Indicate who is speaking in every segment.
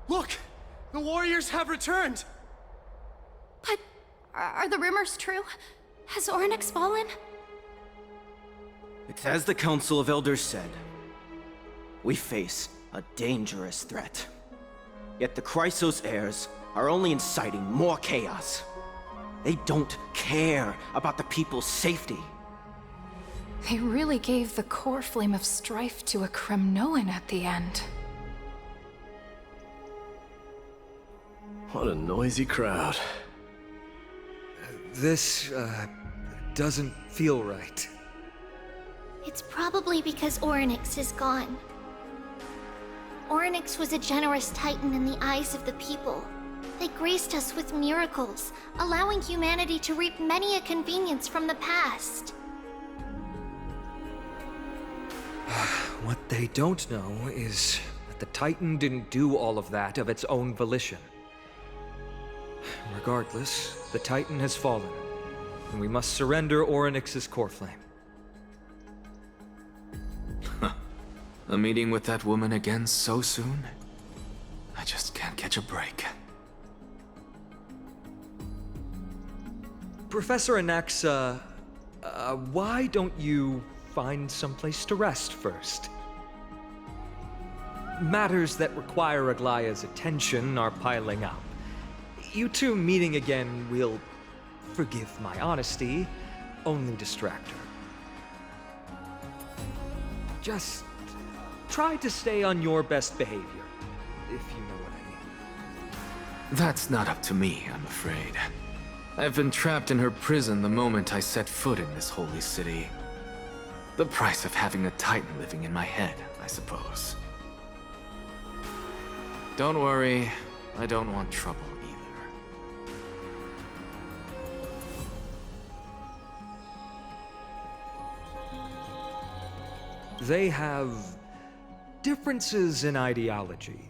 Speaker 1: Look! The warriors have returned!
Speaker 2: But are the rumors true? Has Orynyx fallen?
Speaker 3: It's as the Council of Elders said. We face a dangerous threat. Yet the Chrysos heirs are only inciting more chaos. They don't care about the people's safety.
Speaker 2: They really gave the core flame of strife to a Kremnoan at the end.
Speaker 4: What a noisy crowd.
Speaker 5: This, doesn't feel right.
Speaker 6: It's probably because Orynyx is gone. Orynyx was a generous titan in the eyes of the people. They graced us with miracles, allowing humanity to reap many a convenience from the past.
Speaker 5: What they don't know is that the Titan didn't do all of that of its own volition. Regardless, the Titan has fallen, and we must surrender Orynyx's core flame.
Speaker 7: A meeting with that woman again so soon? I just can't catch a break.
Speaker 5: Professor Anaxa, why don't you find someplace to rest first? Matters that require Aglaya's attention are piling up. You two meeting again will, forgive my honesty, only distract her. Just try to stay on your best behavior, if you know what I mean.
Speaker 7: That's not up to me, I'm afraid. I've been trapped in her prison the moment I set foot in this holy city. The price of having a Titan living in my head, I suppose. Don't worry, I don't want trouble either.
Speaker 5: They have differences in ideology.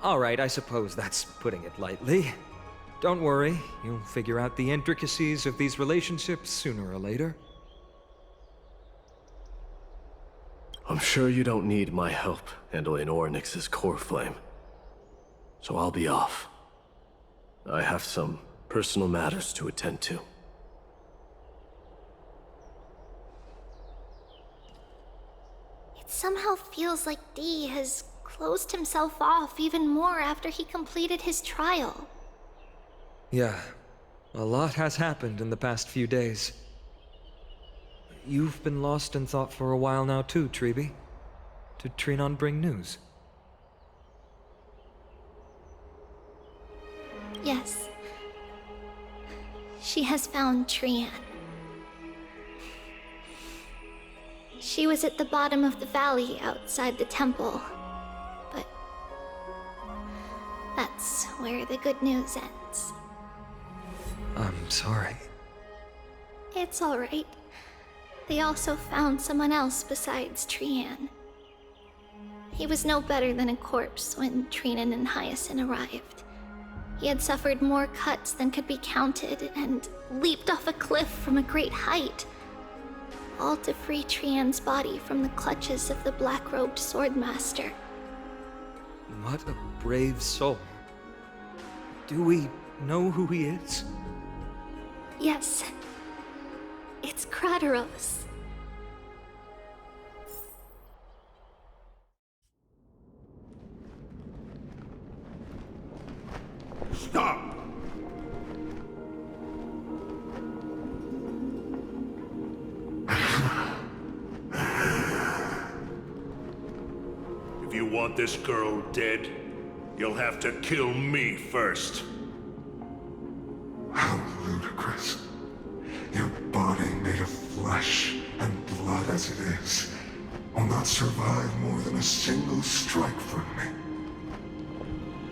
Speaker 5: All right, I suppose that's putting it lightly. Don't worry, you'll figure out the intricacies of these relationships sooner or later.
Speaker 4: I'm sure you don't need my help handling Orynyx's core flame. So I'll be off. I have some personal matters to attend to.
Speaker 6: It somehow feels like D has closed himself off even more after he completed his trial.
Speaker 5: Yeah, a lot has happened in the past few days. You've been lost in thought for a while now too, Treeby. Did Trinon bring news?
Speaker 6: Yes. She has found Trian. She was at the bottom of the valley outside the temple. But that's where the good news ends.
Speaker 5: I'm sorry.
Speaker 6: It's all right. They also found someone else besides Trian. He was no better than a corpse when Trinan and Hyacinth arrived. He had suffered more cuts than could be counted and leaped off a cliff from a great height, all to free Trian's body from the clutches of the black-robed swordmaster.
Speaker 5: What a brave soul. Do we know who he is?
Speaker 6: Yes. It's Krateros.
Speaker 8: Stop! If you want this girl dead, you'll have to kill me first.
Speaker 9: How ludicrous. Your body made of flesh and blood as it is will not survive more than a single strike from me.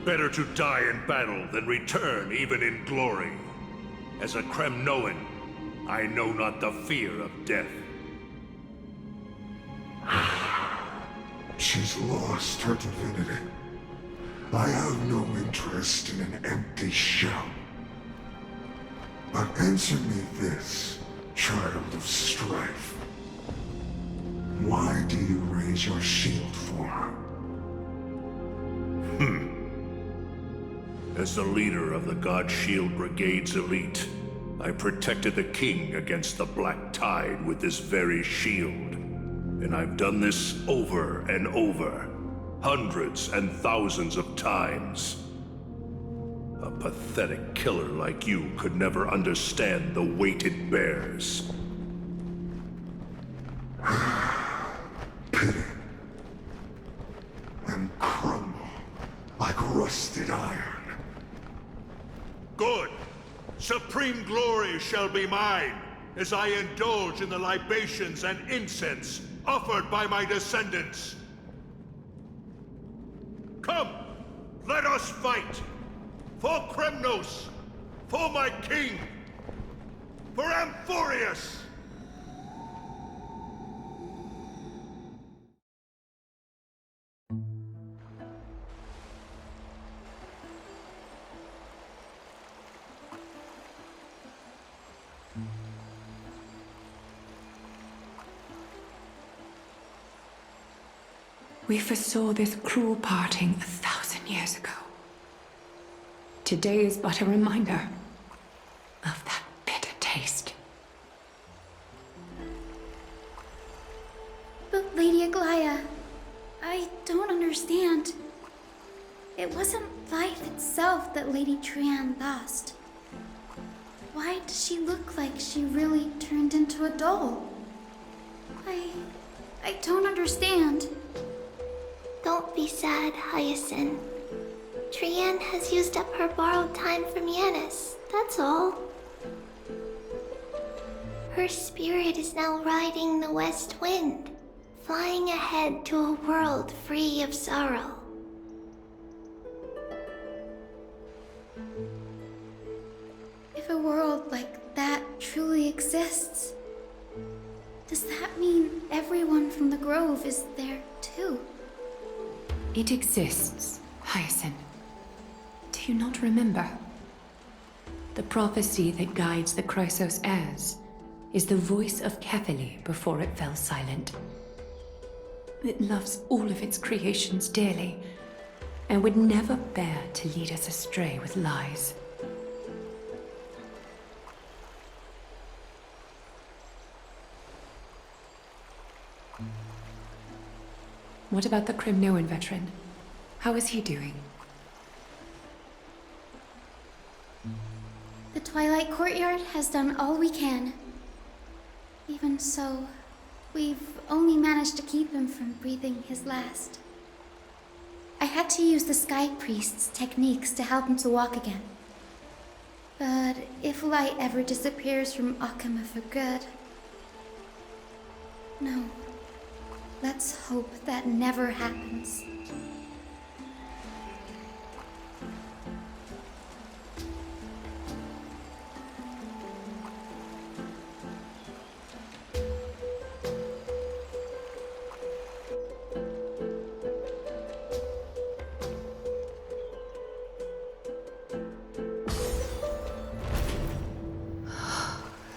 Speaker 8: Better to die in battle than return even in glory. As a Kremnoan, I know not the fear of death.
Speaker 9: She's lost her divinity. I have no interest in an empty shell. But answer me this, child of strife. Why do you raise your shield for her?
Speaker 8: As the leader of the God Shield Brigade's elite, I protected the king against the Black Tide with this very shield. And I've done this over and over, hundreds and thousands of times. A pathetic killer like you could never understand the weight it bears.
Speaker 9: Pity. And crumble like rusted iron.
Speaker 8: Good. Supreme glory shall be mine, as I indulge in the libations and incense offered by my descendants. Come, let us fight! For Kremnos! For my king! For Amphorius!
Speaker 10: We foresaw this cruel parting 1,000 years ago. Today is but a reminder of that bitter taste.
Speaker 6: But Lady Aglaya, I don't understand. It wasn't life itself that Lady Trian lost. Why does she look like she really turned into a doll? I don't understand. Don't be sad, Hyacinth. Trian has used up her borrowed time from Yanis, that's all. Her spirit is now riding the west wind, flying ahead to a world free of sorrow. If a world like that truly exists, does that mean everyone from the Grove is there too?
Speaker 10: It exists, Hyacinth. Do you not remember? The prophecy that guides the Chrysos heirs is the voice of Kefili before it fell silent. It loves all of its creations dearly, and would never bear to lead us astray with lies. What about the Kremnoan veteran? How is he doing?
Speaker 6: The Twilight Courtyard has done all we can. Even so, we've only managed to keep him from breathing his last. I had to use the Sky Priest's techniques to help him to walk again. But if light ever disappears from Akama for good... No. Let's hope that never happens.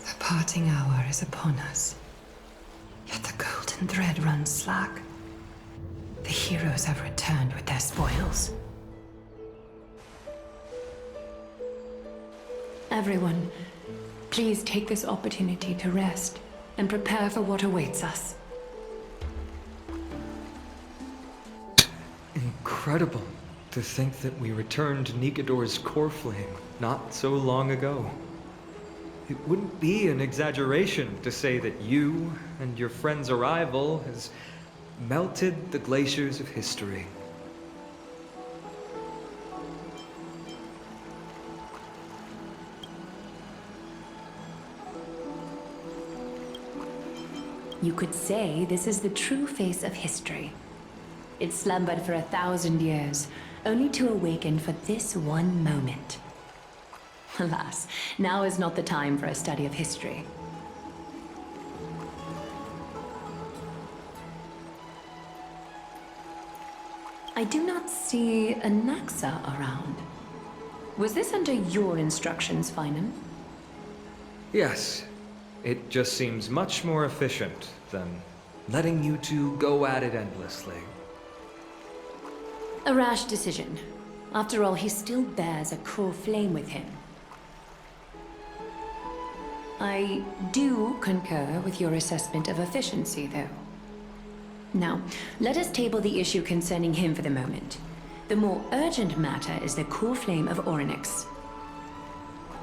Speaker 10: The parting hour is upon us. Yet the golden thread runs slack. The heroes have returned with their spoils. Everyone, please take this opportunity to rest and prepare for what awaits us.
Speaker 5: Incredible to think that we returned Nikador's core flame not so long ago. It wouldn't be an exaggeration to say that you and your friend's arrival has melted the glaciers of history.
Speaker 10: You could say this is the true face of history. It slumbered for 1,000 years, only to awaken for this one moment. Alas, now is not the time for a study of history. I do not see a Naxa around. Was this under your instructions, Finem?
Speaker 5: Yes, it just seems much more efficient than letting you two go at it endlessly.
Speaker 10: A rash decision. After all, he still bears a core flame with him. I do concur with your assessment of efficiency, though. Now, let us table the issue concerning him for the moment. The more urgent matter is the core flame of Orynyx.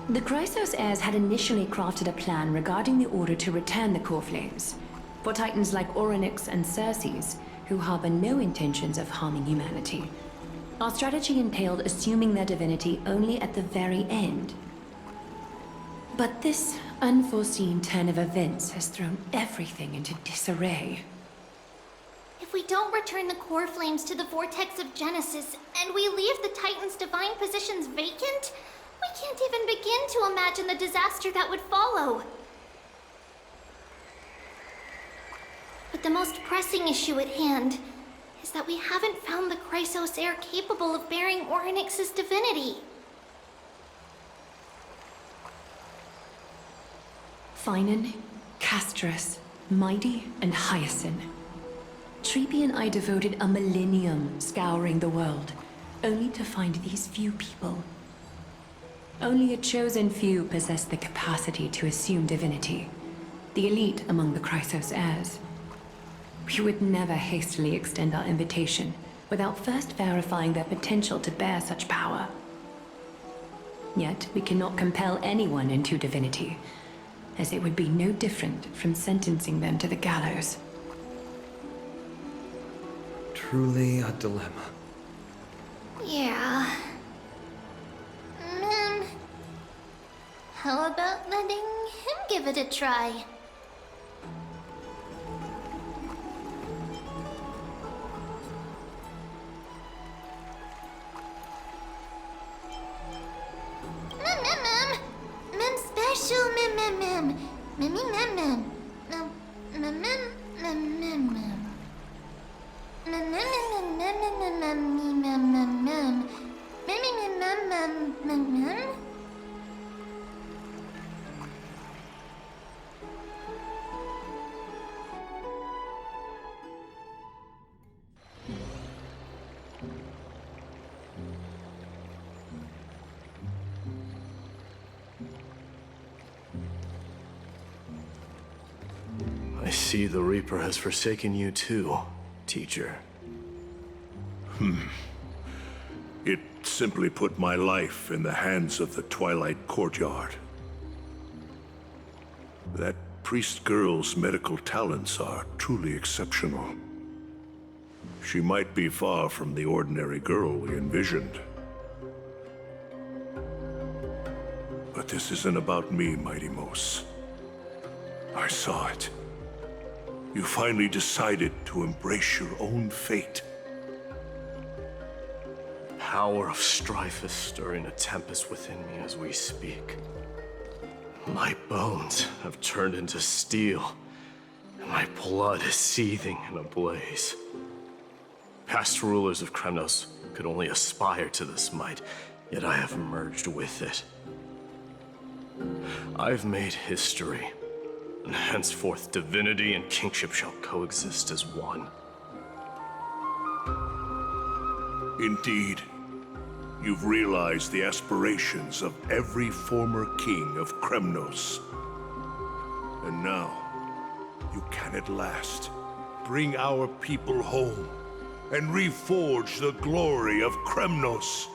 Speaker 10: The Chrysos heirs had initially crafted a plan regarding the order to return the core flames, for titans like Orynyx and Circes, who harbor no intentions of harming humanity. Our strategy entailed assuming their divinity only at the very end. But this unforeseen turn of events has thrown everything into disarray.
Speaker 6: If we don't return the core flames to the vortex of Genesis, and we leave the Titan's divine positions vacant, we can't even begin to imagine the disaster that would follow. But the most pressing issue at hand is that we haven't found the Chrysos heir capable of bearing Orynyx's divinity.
Speaker 10: Finan, Castras, Mighty, and Hyacinth. Treepy and I devoted a millennium scouring the world, only to find these few people. Only a chosen few possess the capacity to assume divinity, the elite among the Chrysos heirs. We would never hastily extend our invitation without first verifying their potential to bear such power. Yet we cannot compel anyone into divinity, as it would be no different from sentencing them to the gallows.
Speaker 5: Truly a dilemma.
Speaker 6: Yeah. How about letting him give it a try? Mem special mem. Mem.
Speaker 4: I see the Reaper has forsaken you too, teacher.
Speaker 8: It simply put my life in the hands of the Twilight Courtyard. That priest girl's medical talents are truly exceptional. She might be far from the ordinary girl we envisioned. But this isn't about me, Mighty Mos. I saw it. You finally decided to embrace your own fate.
Speaker 4: Power of strife is stirring a tempest within me as we speak. My bones have turned into steel, and my blood is seething in a blaze. Past rulers of Kremnos could only aspire to this might, yet I have merged with it. I've made history, and henceforth divinity and kingship shall coexist as one.
Speaker 8: Indeed, you've realized the aspirations of every former king of Kremnos. And now, you can at last bring our people home and reforge the glory of Kremnos.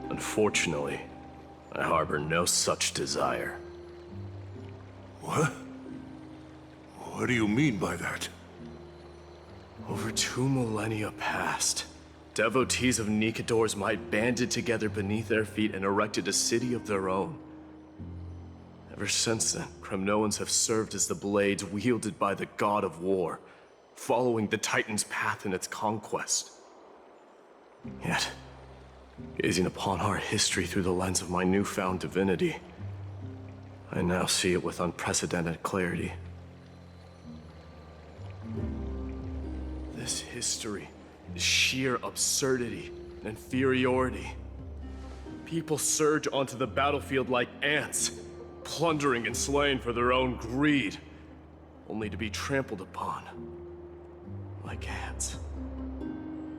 Speaker 4: Unfortunately, I harbor no such desire.
Speaker 8: What? What do you mean by that?
Speaker 4: Over 2 millennia past, devotees of Nikador's might banded together beneath their feet and erected a city of their own. Ever since then, Kremnoans have served as the blades wielded by the god of war, following the Titan's path in its conquest. Yet, gazing upon our history through the lens of my newfound divinity, I now see it with unprecedented clarity. This history is sheer absurdity and inferiority. People surge onto the battlefield like ants, plundering and slaying for their own greed, only to be trampled upon. like ants.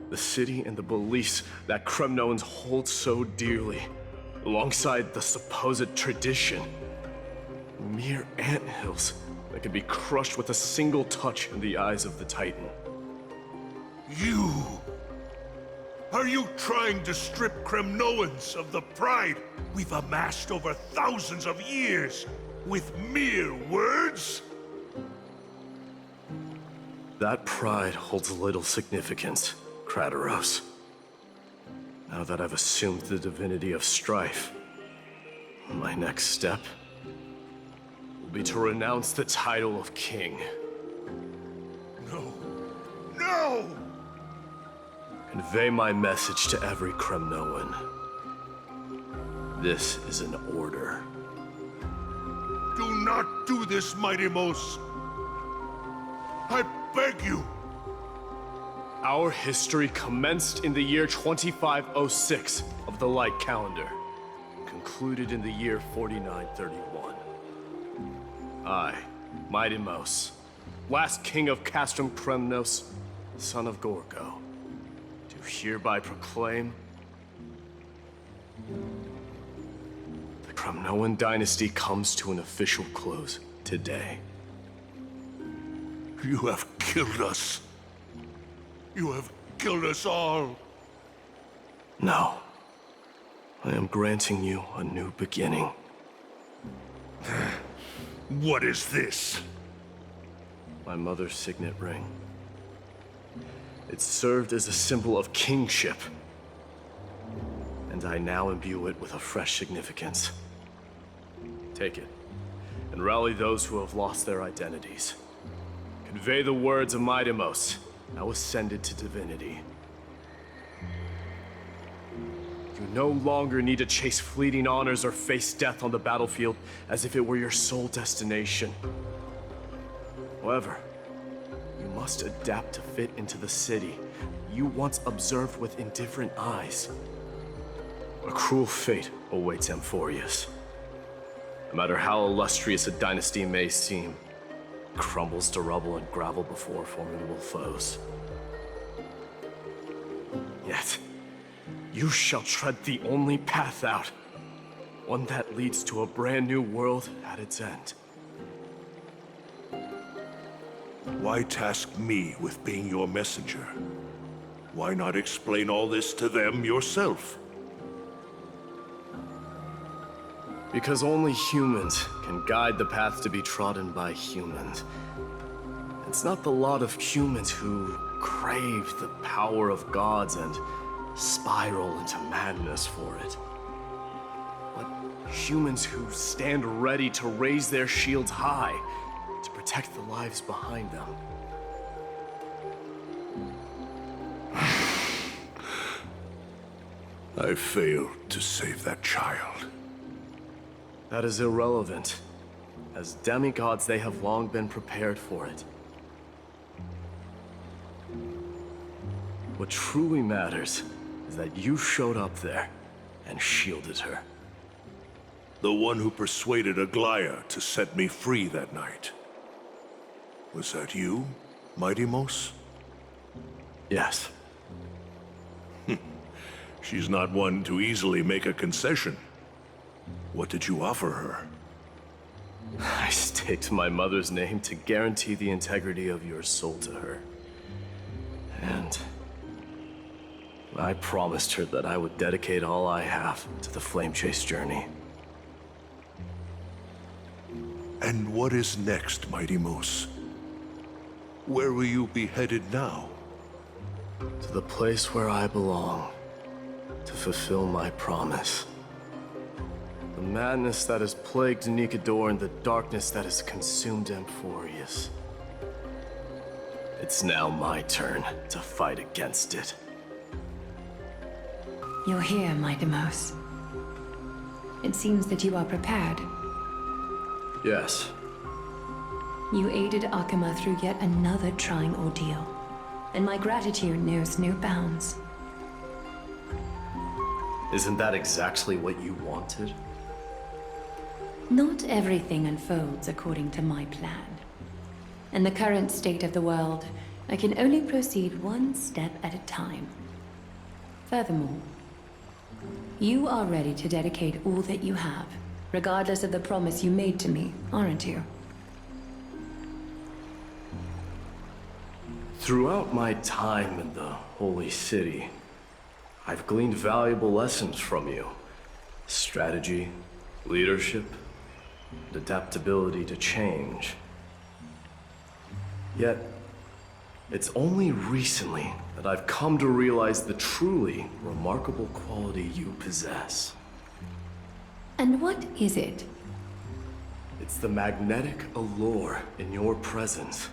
Speaker 4: The city and the beliefs that Kremnoans hold so dearly, alongside the supposed tradition. Mere anthills that could be crushed with a single touch in the eyes of the Titan.
Speaker 8: You! Are you trying to strip Kremnoans of the pride we've amassed over thousands of years with mere words?
Speaker 4: That pride holds little significance, Krateros. Now that I've assumed the divinity of strife, my next step will be to renounce the title of king.
Speaker 8: No. No!
Speaker 4: Convey my message to every Kremnoan. This is an order.
Speaker 8: Do not do this, Mighty Mos. I beg you.
Speaker 4: Our history commenced in the year 2506 of the Light Calendar, concluded in the year 4931. I, Mighty Mos, last king of Castrum Kremnos, son of Gorgo, do hereby proclaim the Kremnoan dynasty comes to an official close today.
Speaker 8: You have killed us. You have killed us all.
Speaker 4: No. I am granting you a new beginning.
Speaker 8: What is this?
Speaker 4: My mother's signet ring. It served as a symbol of kingship. And I now imbue it with a fresh significance. Take it, and rally those who have lost their identities. Convey the words of Mighty Mos, now ascended to divinity. You no longer need to chase fleeting honors or face death on the battlefield as if it were your sole destination. However, you must adapt to fit into the city you once observed with indifferent eyes. A cruel fate awaits Amphorius. No matter how illustrious a dynasty may seem, it crumbles to rubble and gravel before formidable foes. Yet, you shall tread the only path out, one that leads to a brand new world at its end.
Speaker 8: Why task me with being your messenger? Why not explain all this to them yourself?
Speaker 4: Because only humans can guide the path to be trodden by humans. It's not the lot of humans who crave the power of gods and spiral into madness for it, but humans who stand ready to raise their shields high to protect the lives behind them.
Speaker 8: I failed to save that child.
Speaker 4: That is irrelevant. As demigods, they have long been prepared for it. What truly matters is that you showed up there and shielded her.
Speaker 8: The one who persuaded Aglaya to set me free that night. Was that you, Mighty Mos?
Speaker 4: Yes.
Speaker 8: She's not one to easily make a concession. What did you offer her?
Speaker 4: I staked my mother's name to guarantee the integrity of your soul to her. And I promised her that I would dedicate all I have to the Flame Chase journey.
Speaker 8: And what is next, Mighty Mos? Where will you be headed now?
Speaker 4: To the place where I belong, to fulfill my promise. The madness that has plagued Nikador and the darkness that has consumed Amphorius. It's now my turn to fight against it.
Speaker 10: You're here, Mighty Mos. It seems that you are prepared.
Speaker 4: Yes.
Speaker 10: You aided Akama through yet another trying ordeal, and my gratitude knows no bounds.
Speaker 4: Isn't that exactly what you wanted?
Speaker 10: Not everything unfolds according to my plan. And the current state of the world I can only proceed one step at a time. Furthermore, you are ready to dedicate all that you have, regardless of the promise you made to me, aren't you?
Speaker 4: Throughout my time in the Holy City, I've gleaned valuable lessons from you. Strategy, leadership, and adaptability to change. Yet, it's only recently that I've come to realize the truly remarkable quality you possess.
Speaker 10: And what is it?
Speaker 4: It's the magnetic allure in your presence.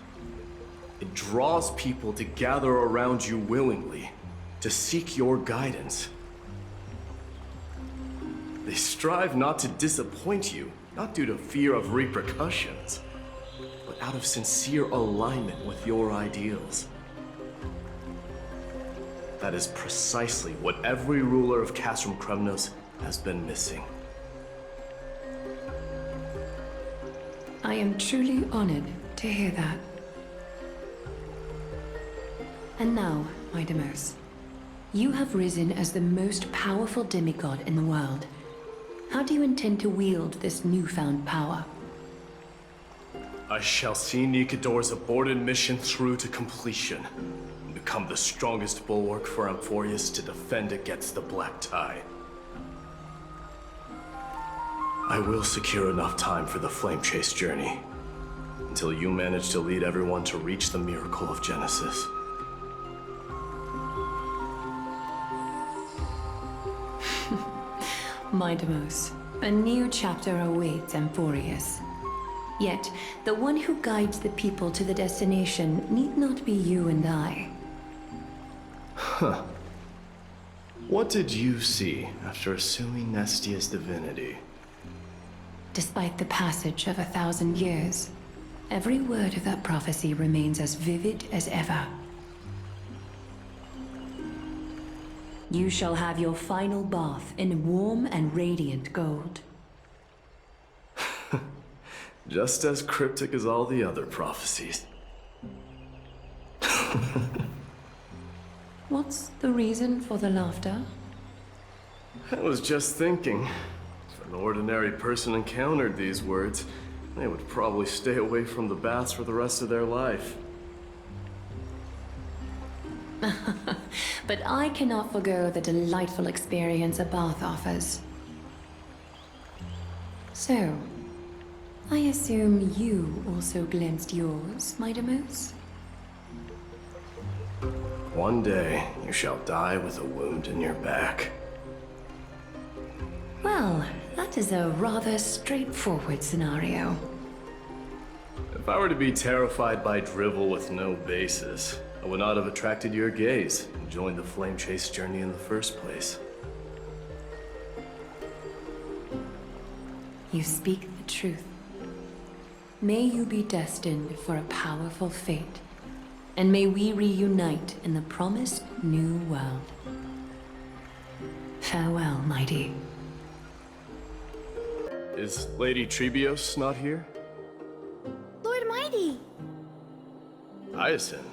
Speaker 4: It draws people to gather around you willingly, to seek your guidance. They strive not to disappoint you, not due to fear of repercussions, but out of sincere alignment with your ideals. That is precisely what every ruler of Castrum Kremnos has been missing.
Speaker 10: I am truly honored to hear that. And now, my Deimos, you have risen as the most powerful demigod in the world. How do you intend to wield this newfound power?
Speaker 4: I shall see Nikador's aborted mission through to completion, and become the strongest bulwark for Amphorius to defend against the Black Tide. I will secure enough time for the Flame Chase journey, until you manage to lead everyone to reach the miracle of Genesis.
Speaker 10: My Deimos, a new chapter awaits Amphorius. Yet, the one who guides the people to the destination need not be you and I.
Speaker 4: Huh. What did you see after assuming Nestia's divinity?
Speaker 10: Despite the passage of 1,000 years, every word of that prophecy remains as vivid as ever. You shall have your final bath in warm and radiant gold.
Speaker 4: Just as cryptic as all the other prophecies.
Speaker 10: What's the reason for the laughter?
Speaker 4: I was just thinking, if an ordinary person encountered these words, they would probably stay away from the baths for the rest of their life.
Speaker 10: But I cannot forgo the delightful experience a bath offers. So, I assume you also glimpsed yours, my Deimos?
Speaker 4: One day, you shall die with a wound in your back.
Speaker 10: Well, that is a rather straightforward scenario.
Speaker 4: If I were to be terrified by drivel with no basis, I would not have attracted your gaze and joined the Flame Chase journey in the first place.
Speaker 10: You speak the truth. May you be destined for a powerful fate, and may we reunite in the promised new world. Farewell, mighty.
Speaker 4: Is Lady Trebios not here?
Speaker 6: Lord Mighty!
Speaker 4: Hyacinth.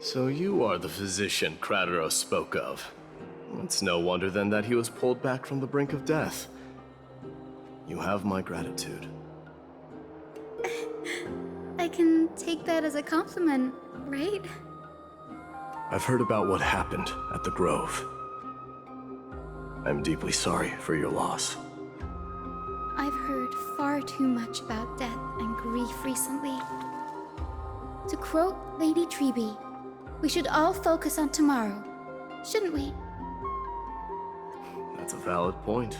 Speaker 4: So you are the physician Krateros spoke of. It's no wonder then that he was pulled back from the brink of death. You have my gratitude.
Speaker 6: I can take that as a compliment, right?
Speaker 4: I've heard about what happened at the Grove. I'm deeply sorry for your loss.
Speaker 6: I've heard far too much about death and grief recently. To quote Lady Treeby, we should all focus on tomorrow, shouldn't we?
Speaker 4: That's a valid point.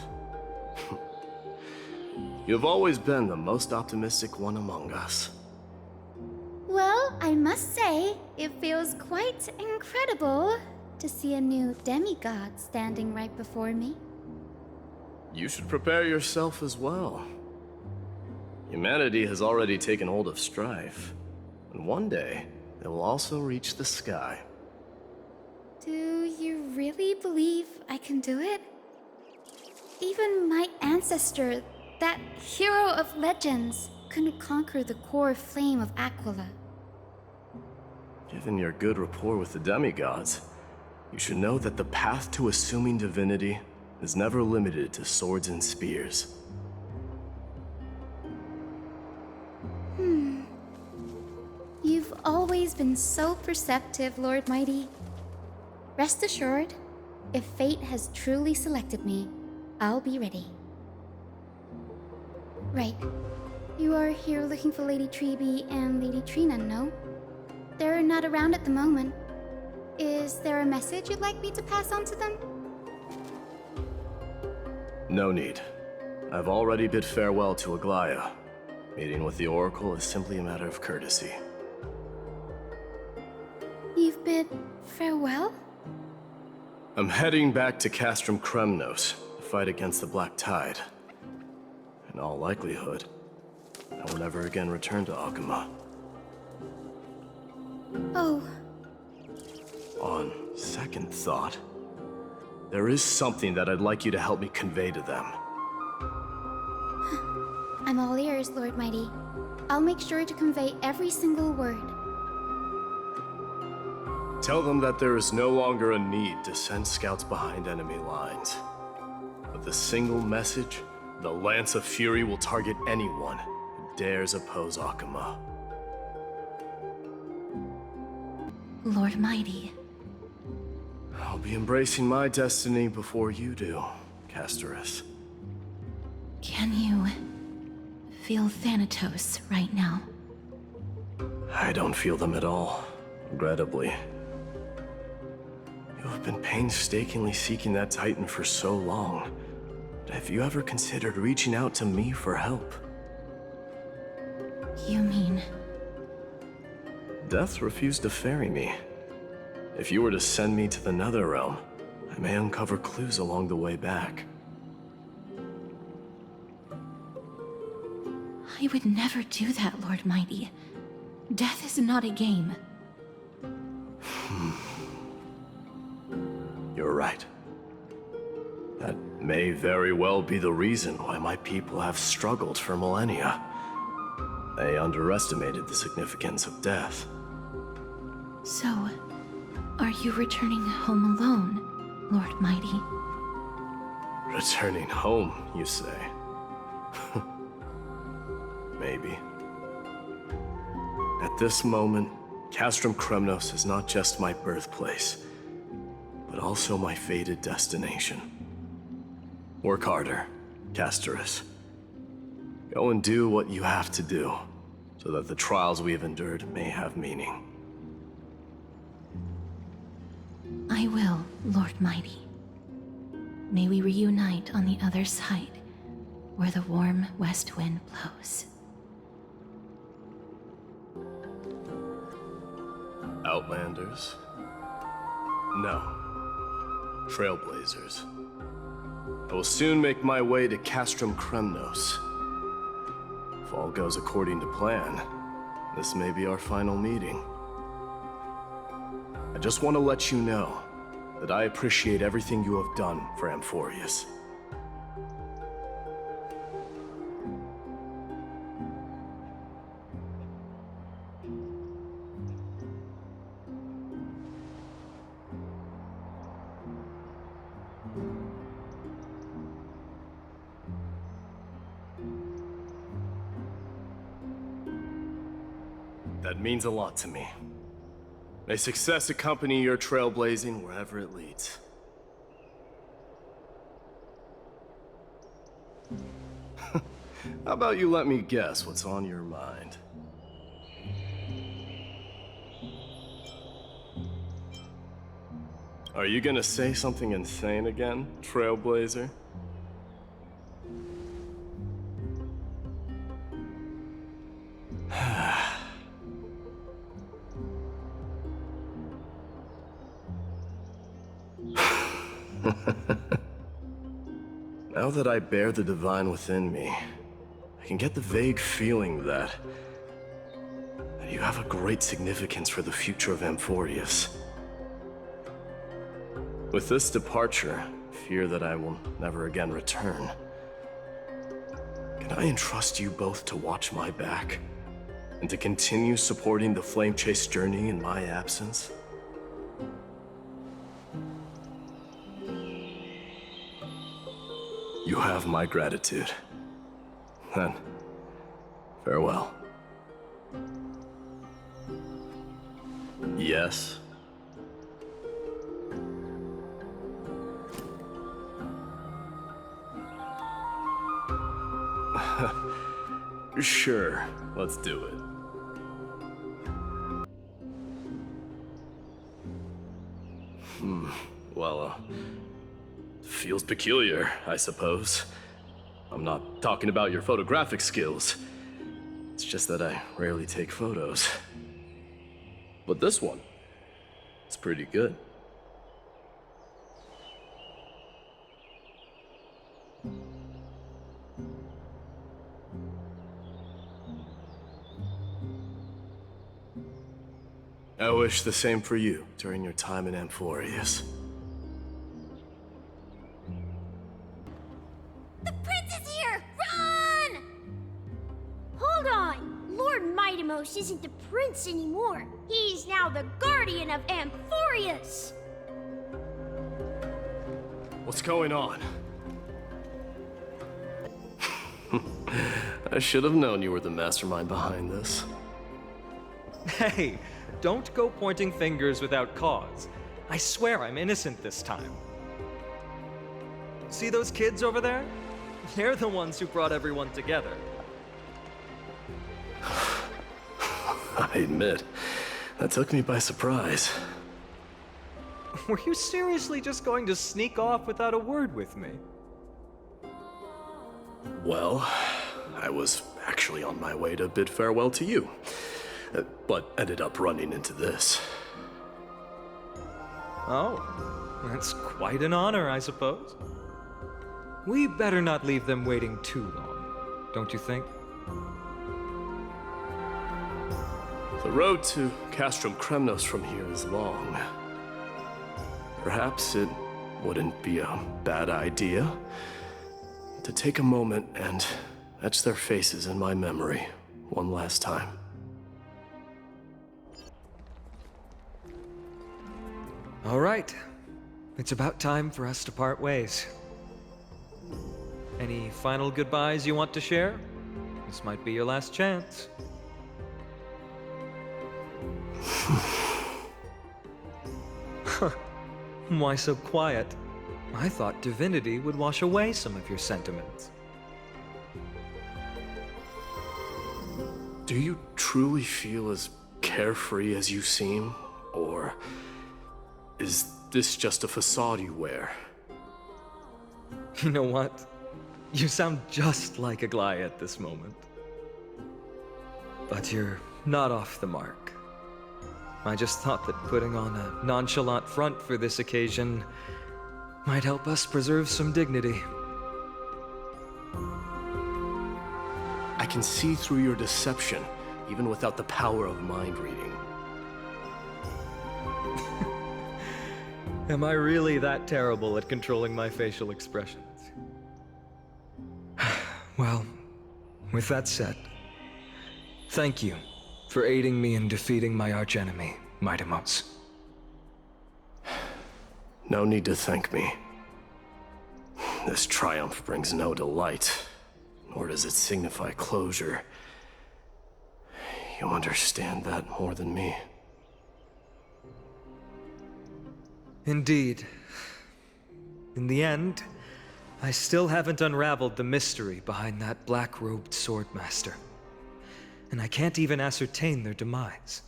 Speaker 4: You've always been the most optimistic one among us.
Speaker 6: Well, I must say, it feels quite incredible to see a new demigod standing right before me.
Speaker 4: You should prepare yourself as well. Humanity has already taken hold of strife, and one day, they will also reach the sky.
Speaker 6: Do you really believe I can do it? Even my ancestor, that hero of legends, couldn't conquer the core flame of Aquila.
Speaker 4: Given your good rapport with the demigods, you should know that the path to assuming divinity is never limited to swords and spears.
Speaker 11: You've always been so perceptive, Lord Mighty. Rest assured, if fate has truly selected me, I'll be ready. Right. You are here looking for Lady Treby and Lady Trina, no? They're not around at the moment. Is there a message you'd like me to pass on to them?
Speaker 4: No need. I've already bid farewell to Aglaya. Meeting with the Oracle is simply a matter of courtesy.
Speaker 11: You've bid farewell?
Speaker 4: I'm heading back to Castrum Kremnos to fight against the Black Tide. In all likelihood, I will never again return to Akuma.
Speaker 11: Oh.
Speaker 4: On second thought, there is something that I'd like you to help me convey to them.
Speaker 11: I'm all ears, Lord Mighty. I'll make sure to convey every single word.
Speaker 4: Tell them that there is no longer a need to send scouts behind enemy lines. With a single message, the Lance of Fury will target anyone who dares oppose Akuma.
Speaker 2: Lord Mighty.
Speaker 4: I'll be embracing my destiny before you do, Castorus.
Speaker 2: Can you feel Thanatos right now?
Speaker 4: I don't feel them at all, regrettably. You have been painstakingly seeking that Titan for so long. But have you ever considered reaching out to me for help?
Speaker 2: You mean...
Speaker 4: Death refused to ferry me. If you were to send me to the Netherrealm, I may uncover clues along the way back.
Speaker 2: I would never do that, Lord Mighty. Death is not a game.
Speaker 4: You're right. That may very well be the reason why my people have struggled for millennia. They underestimated the significance of death.
Speaker 2: So, are you returning home alone, Lord Mighty?
Speaker 4: Returning home, you say? Maybe. At this moment, Castrum Kremnos is not just my birthplace, but also my fated destination. Work harder, Castorus. Go and do what you have to do, so that the trials we have endured may have meaning.
Speaker 2: I will, Lord Mighty. May we reunite on the other side, where the warm west wind blows.
Speaker 4: Outlanders? No. Trailblazers. I will soon make my way to Castrum Kremnos. If all goes according to plan, this may be our final meeting. I just want to let you know that I appreciate everything you have done for Amphorius. That means a lot to me. May success accompany your trailblazing wherever it leads. How about you let me guess what's on your mind? Are you gonna say something insane again, Trailblazer? Now that I bear the divine within me, I can get the vague feeling that you have a great significance for the future of Amphorius. With this departure, I fear that I will never again return. Can I entrust you both to watch my back? And to continue supporting the Flame Chase journey in my absence? You have my gratitude. Then, farewell. Yes? Sure, let's do it. Well, feels peculiar, I suppose. I'm not talking about your photographic skills. It's just that I rarely take photos. But this one, it's pretty good. I wish the same for you during your time in Amphorius.
Speaker 12: The prince is here! Run! Hold on! Lord Mightimos isn't the prince anymore. He's now the guardian of Amphorius!
Speaker 4: What's going on? I should have known you were the mastermind behind this.
Speaker 5: Hey, don't go pointing fingers without cause. I swear I'm innocent this time. See those kids over there? They're the ones who brought everyone together.
Speaker 4: I admit, that took me by surprise.
Speaker 5: Were you seriously just going to sneak off without a word with me?
Speaker 4: Well, I was actually on my way to bid farewell to you, but ended up running into this.
Speaker 5: Oh, that's quite an honor, I suppose. We better not leave them waiting too long, don't you think?
Speaker 4: The road to Castrum Kremnos from here is long. Perhaps it wouldn't be a bad idea to take a moment and etch their faces in my memory one last time.
Speaker 5: All right. It's about time for us to part ways. Any final goodbyes you want to share? This might be your last chance. Why so quiet? I thought divinity would wash away some of your sentiments.
Speaker 4: Do you truly feel as carefree as you seem? Or is this just a facade you wear?
Speaker 5: You know what? You sound just like Aglaia at this moment. But you're not off the mark. I just thought that putting on a nonchalant front for this occasion might help us preserve some dignity.
Speaker 4: I can see through your deception, even without the power of mind reading.
Speaker 5: Am I really that terrible at controlling my facial expressions? Well, with that said, thank you for aiding me in defeating my archenemy, Mightimos.
Speaker 4: No need to thank me. This triumph brings no delight, nor does it signify closure. You understand that more than me.
Speaker 5: Indeed. In the end, I still haven't unraveled the mystery behind that black-robed swordmaster. And I can't even ascertain their demise.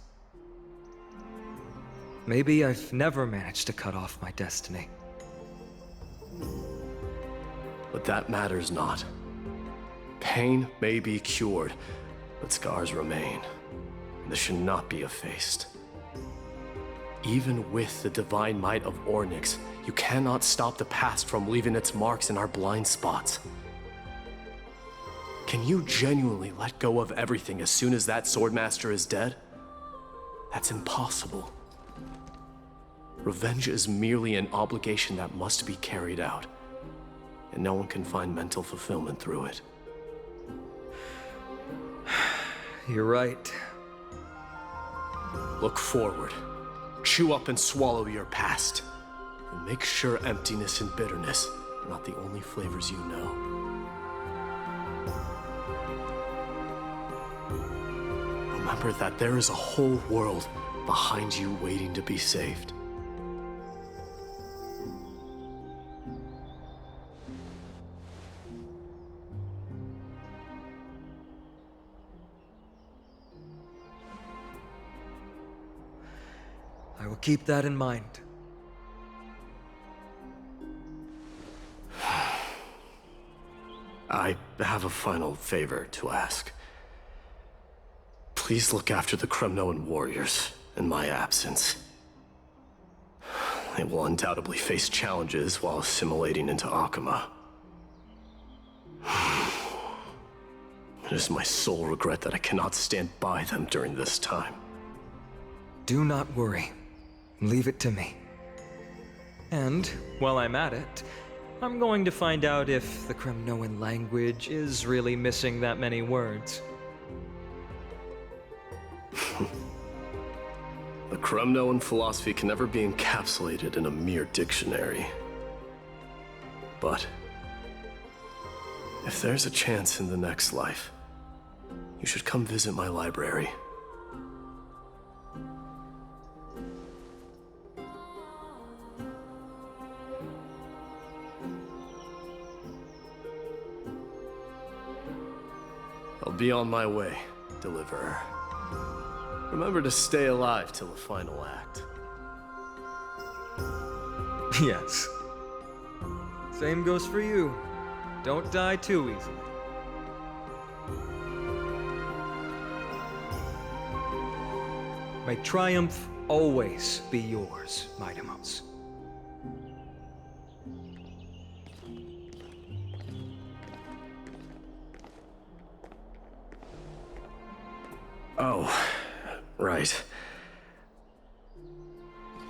Speaker 5: Maybe I've never managed to cut off my destiny.
Speaker 4: But that matters not. Pain may be cured, but scars remain. This should not be effaced. Even with the divine might of Ornyx, you cannot stop the past from leaving its marks in our blind spots. Can you genuinely let go of everything as soon as that swordmaster is dead? That's impossible. Revenge is merely an obligation that must be carried out, and no one can find mental fulfillment through it.
Speaker 5: You're right.
Speaker 4: Look forward. Chew up and swallow your past. And make sure emptiness and bitterness are not the only flavors you know. Remember that there is a whole world behind you waiting to be saved.
Speaker 5: I will keep that in mind.
Speaker 4: I have a final favor to ask. Please look after the Kremnoan warriors in my absence. They will undoubtedly face challenges while assimilating into Akama. It is my sole regret that I cannot stand by them during this time.
Speaker 5: Do not worry. Leave it to me. And, while I'm at it, I'm going to find out if the Kremnoan language is really missing that many words.
Speaker 4: The Kremnoan philosophy can never be encapsulated in a mere dictionary. But if there's a chance in the next life, you should come visit my library. I'll be on my way, Deliverer. Remember to stay alive till the final act.
Speaker 5: Yes. Same goes for you. Don't die too easily. May triumph always be yours, Midamos.
Speaker 4: Oh, right.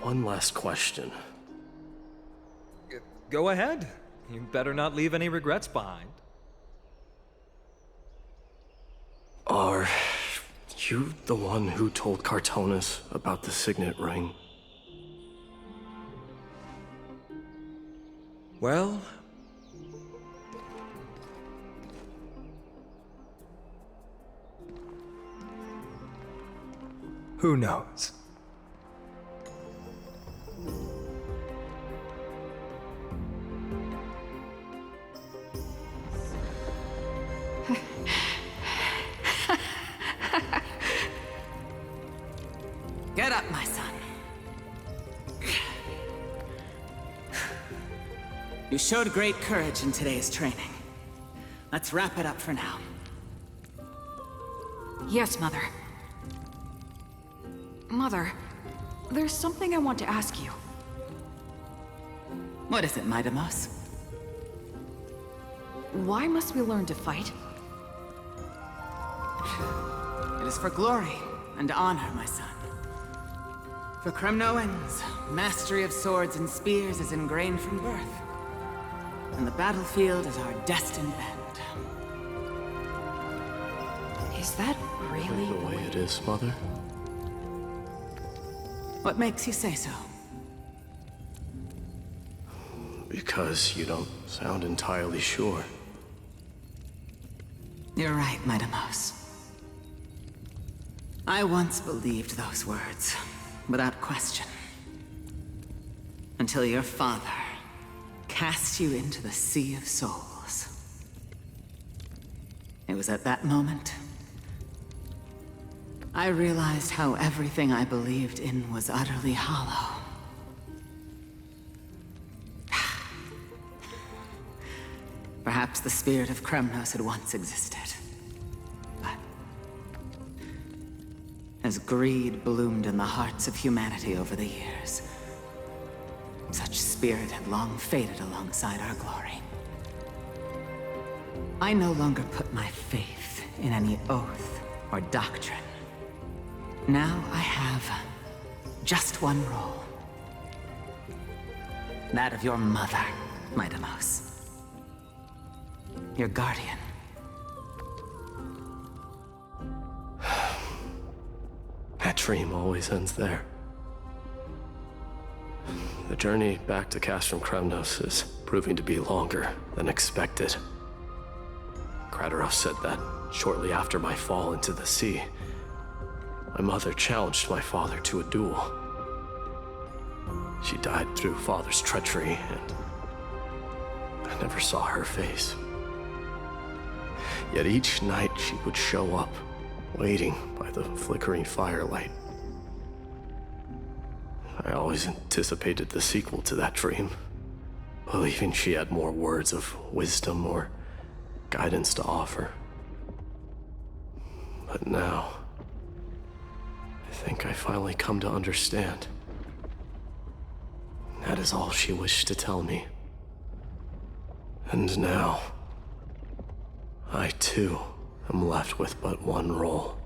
Speaker 4: One last question.
Speaker 5: Go ahead. You better not leave any regrets behind.
Speaker 4: Are you the one who told Cartonis about the signet ring?
Speaker 5: Well... who knows?
Speaker 13: Get up, my son. You showed great courage in today's training. Let's wrap it up for now.
Speaker 14: Yes, Mother. Mother, there's something I want to ask you.
Speaker 13: What is it, Midamos?
Speaker 14: Why must we learn to fight?
Speaker 13: It is for glory and honor, my son. For Kremnoans, mastery of swords and spears is ingrained from birth. And the battlefield is our destined end.
Speaker 14: Is that really
Speaker 4: the way it is, Mother?
Speaker 13: What makes you say so?
Speaker 4: Because you don't sound entirely sure.
Speaker 13: You're right, Midamos. I once believed those words, without question. Until your father cast you into the Sea of Souls. It was at that moment I realized how everything I believed in was utterly hollow. Perhaps the spirit of Kremnos had once existed. But as greed bloomed in the hearts of humanity over the years, such spirit had long faded alongside our glory. I no longer put my faith in any oath or doctrine. Now I have just one role. That of your mother, Midamos. Your guardian.
Speaker 4: dream always ends there. The journey back to Castrum Kremnos is proving to be longer than expected. Krateros said that shortly after my fall into the sea, my mother challenged my father to a duel. She died through father's treachery, and I never saw her face. Yet each night she would show up, waiting by the flickering firelight. I always anticipated the sequel to that dream, believing she had more words of wisdom or guidance to offer. But now, I think I finally come to understand. That is all she wished to tell me. And now, I too am left with but one role.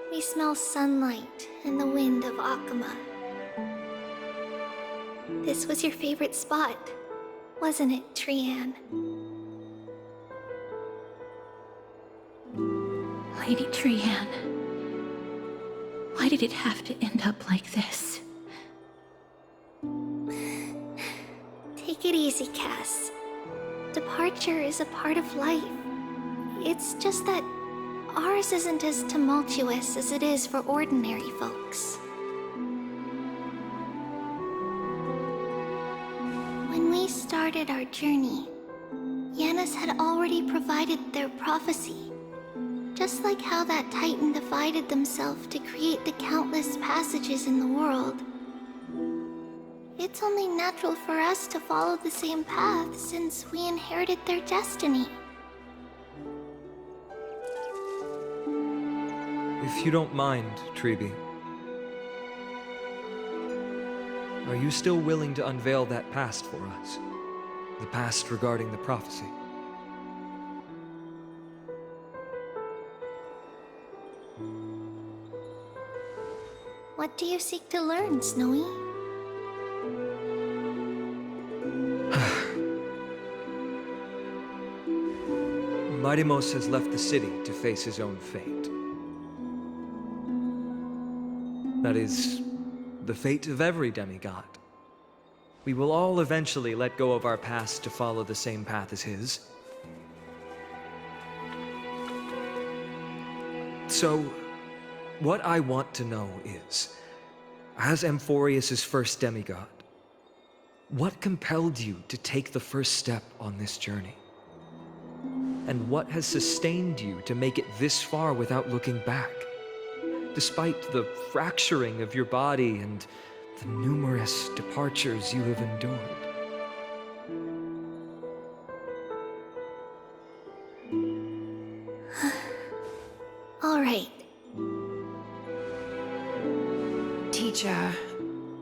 Speaker 6: We smell sunlight and the wind of Akama. This was your favorite spot, wasn't it, Trian?
Speaker 2: Lady Trian, why did it have to end up like this?
Speaker 6: Take it easy, Cass. Departure is a part of life. It's just that ours isn't as tumultuous as it is for ordinary folks. When we started our journey, Yanis had already provided their prophecy. Just like how that Titan divided themselves to create the countless passages in the world. It's only natural for us to follow the same path since we inherited their destiny.
Speaker 5: If you don't mind, Treeby, are you still willing to unveil that past for us? The past regarding the prophecy?
Speaker 6: What do you seek to learn, Snowy?
Speaker 5: Midimos has left the city to face his own fate. That is, the fate of every demigod. We will all eventually let go of our past to follow the same path as his. So, what I want to know is, as Amphorius' first demigod, what compelled you to take the first step on this journey? And what has sustained you to make it this far without looking back? Despite the fracturing of your body and the numerous departures you have endured.
Speaker 6: All right.
Speaker 10: Teacher,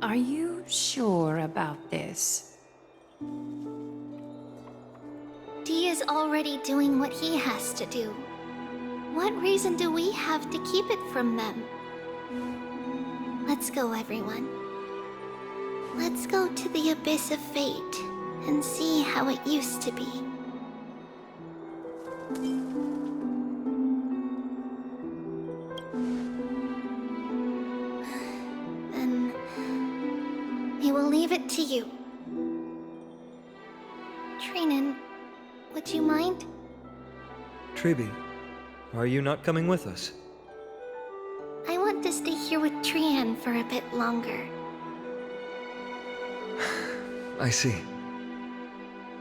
Speaker 10: are you sure about this?
Speaker 6: Dee is already doing what he has to do. What reason do we have to keep it from them? Let's go, everyone. Let's go to the abyss of fate and see how it used to be. Then we will leave it to you. Trinan, would you mind?
Speaker 5: Tribi, are you not coming with us?
Speaker 6: I want to stay here with Trian for a bit longer.
Speaker 5: I see.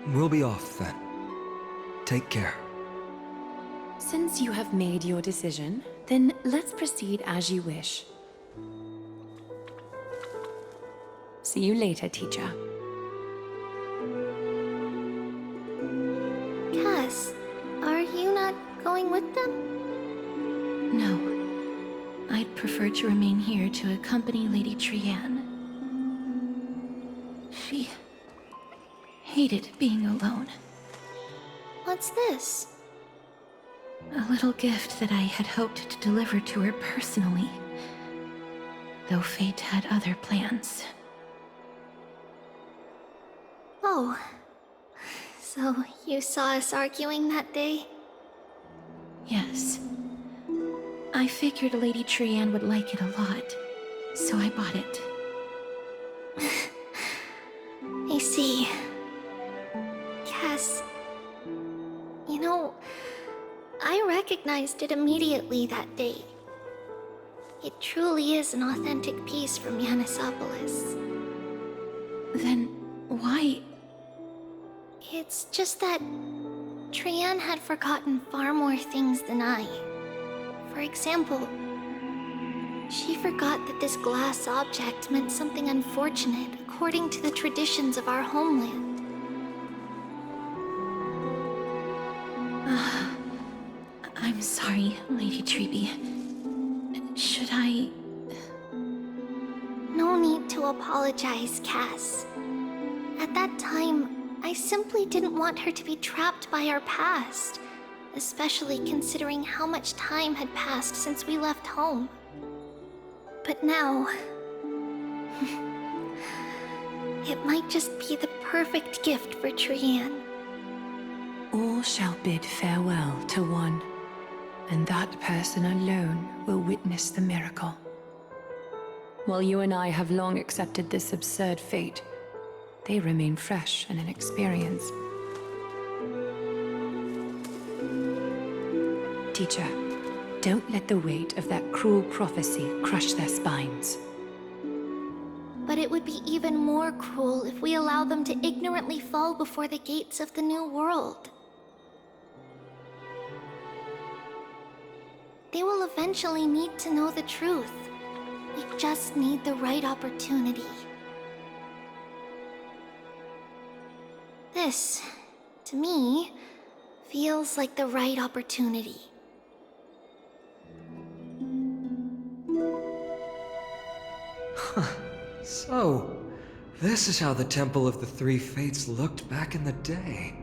Speaker 5: We'll be off then. Take care.
Speaker 10: Since you have made your decision, then let's proceed as you wish. See you later, teacher.
Speaker 6: Cass, are you not going with them?
Speaker 2: No. I'd prefer to remain here to accompany Lady Trian. She hated being alone.
Speaker 6: What's this?
Speaker 2: A little gift that I had hoped to deliver to her personally, though fate had other plans.
Speaker 6: Oh. So you saw us arguing that day?
Speaker 2: Yes. I figured Lady Trian would like it a lot, so I bought it.
Speaker 6: I see. Cass, you know, I recognized it immediately that day. It truly is an authentic piece from Yanisopolis.
Speaker 2: Then why?
Speaker 6: It's just that Trian had forgotten far more things than I. For example, she forgot that this glass object meant something unfortunate according to the traditions of our homeland.
Speaker 2: I'm sorry, Lady Tribi. Should I...
Speaker 6: No need to apologize, Cass. At that time, I simply didn't want her to be trapped by our past, especially considering how much time had passed since we left home. But now... it might just be the perfect gift for Trian.
Speaker 10: All shall bid farewell to one, and that person alone will witness the miracle. While you and I have long accepted this absurd fate, they remain fresh and inexperienced. Teacher, don't let the weight of that cruel prophecy crush their spines.
Speaker 6: But it would be even more cruel if we allow them to ignorantly fall before the gates of the new world. They will eventually need to know the truth. We just need the right opportunity. This, to me, feels like the right opportunity.
Speaker 5: So, this is how the Temple of the Three Fates looked back in the day.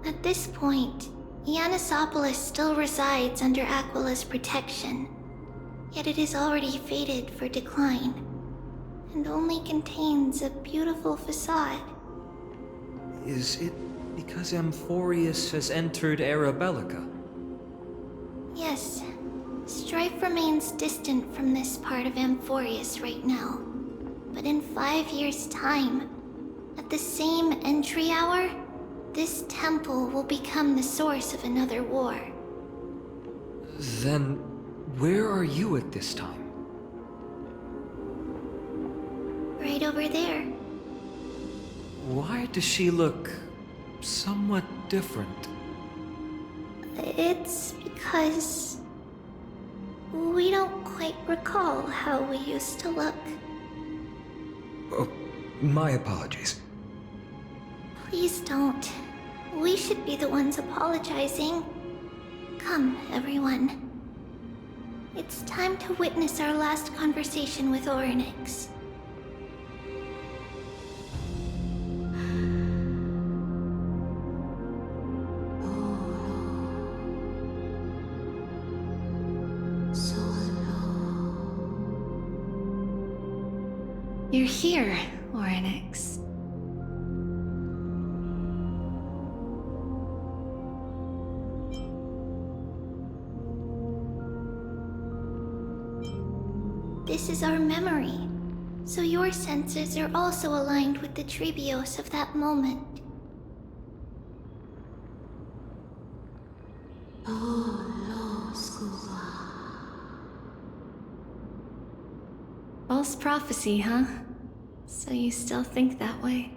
Speaker 6: At this point, Yanisopolis still resides under Aquila's protection, yet it is already fated for decline, and only contains a beautiful facade.
Speaker 5: Is it because Amphorius has entered Era Bellica?
Speaker 6: Yes, strife remains distant from this part of Amphorius right now. But in 5 years' time, at the same entry hour, this temple will become the source of another war.
Speaker 5: Then, where are you at this time?
Speaker 6: Right over there.
Speaker 5: Why does she look somewhat different?
Speaker 6: It's because we don't quite recall how we used to look.
Speaker 5: Oh, my apologies.
Speaker 6: Please don't. We should be the ones apologizing. Come, everyone. It's time to witness our last conversation with Orynyx.
Speaker 2: you're here, Oryx.
Speaker 6: This is our memory, so your senses are also aligned with the Trebios of that moment.
Speaker 2: False prophecy, huh? So you still think that way?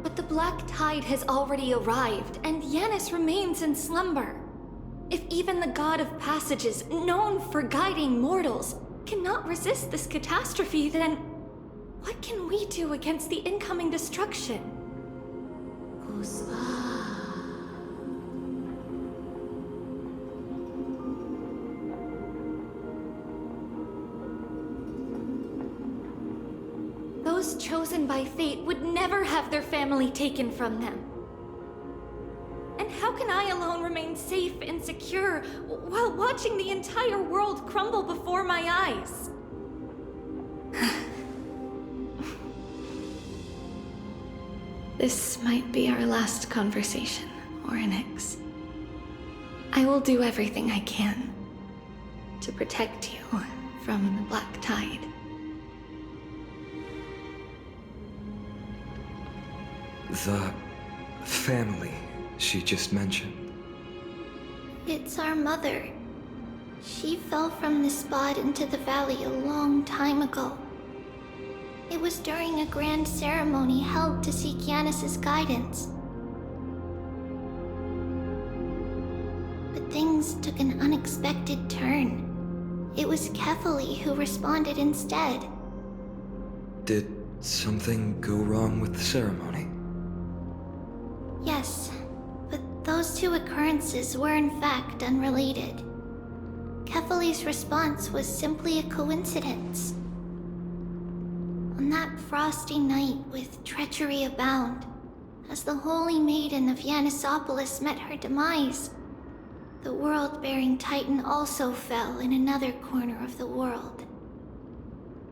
Speaker 11: But the Black Tide has already arrived, and Yanis remains in slumber. If even the God of Passages, known for guiding mortals, cannot resist this catastrophe, then what can we do against the incoming destruction? Those chosen by fate would never have their family taken from them. And how can I alone remain safe and secure while watching the entire world crumble before my eyes?
Speaker 2: This might be our last conversation, Oryx. I will do everything I can to protect you from the Black Tide.
Speaker 5: The family she just mentioned.
Speaker 6: It's our mother. She fell from the spot into the valley a long time ago. It was during a grand ceremony held to seek Yanis's guidance. But things took an unexpected turn. It was Kefali who responded instead.
Speaker 5: Did something go wrong with the ceremony?
Speaker 6: Yes, but those two occurrences were in fact unrelated. Kefali's response was simply a coincidence. On that frosty night with treachery abound, as the Holy Maiden of Yanisopolis met her demise, the world-bearing Titan also fell in another corner of the world.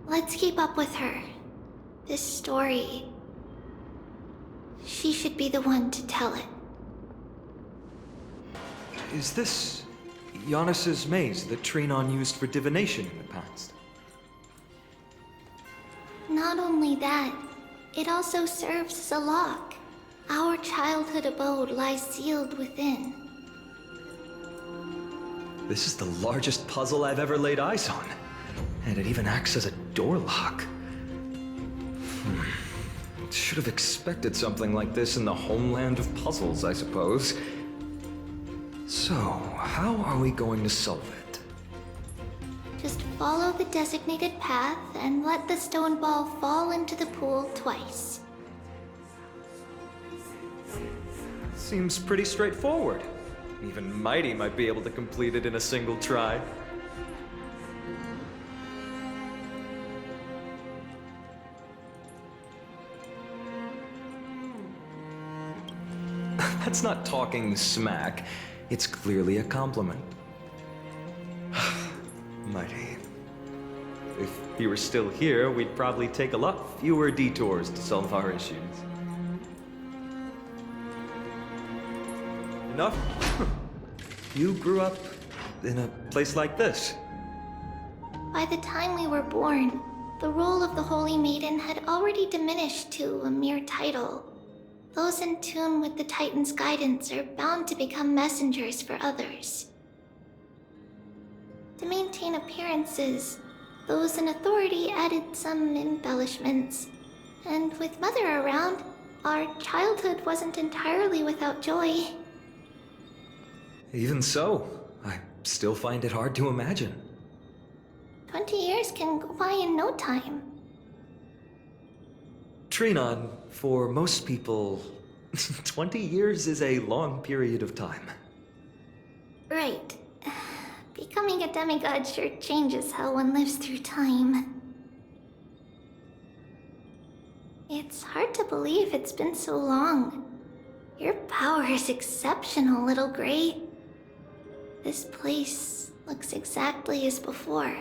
Speaker 6: Let's keep up with her. This story... she should be the one to tell it.
Speaker 5: Is this Yanis's maze that Trinon used for divination in the past?
Speaker 6: Not only that, it also serves as a lock. Our childhood abode lies sealed within.
Speaker 5: This is the largest puzzle I've ever laid eyes on. And it even acts as a door lock. Should have expected something like this in the homeland of puzzles, I suppose. So, how are we going to solve it?
Speaker 6: Just follow the designated path and let the stone ball fall into the pool twice.
Speaker 5: Seems pretty straightforward. Even Mighty might be able to complete it in a single try. That's not talking smack. It's clearly a compliment. Mighty. If you were still here, we'd probably take a lot fewer detours to solve our issues. Enough? You grew up in a place like this.
Speaker 6: By the time we were born, the role of the Holy Maiden had already diminished to a mere title. Those in tune with the Titan's guidance are bound to become messengers for others. To maintain appearances, those in authority added some embellishments. And with Mother around, our childhood wasn't entirely without joy.
Speaker 5: Even so, I still find it hard to imagine.
Speaker 6: 20 years can go by in no time.
Speaker 5: Trinon, for most people, 20 years is a long period of time.
Speaker 6: Right. Becoming a demigod sure changes how one lives through time. It's hard to believe it's been so long. Your power is exceptional, little Gray. This place looks exactly as before.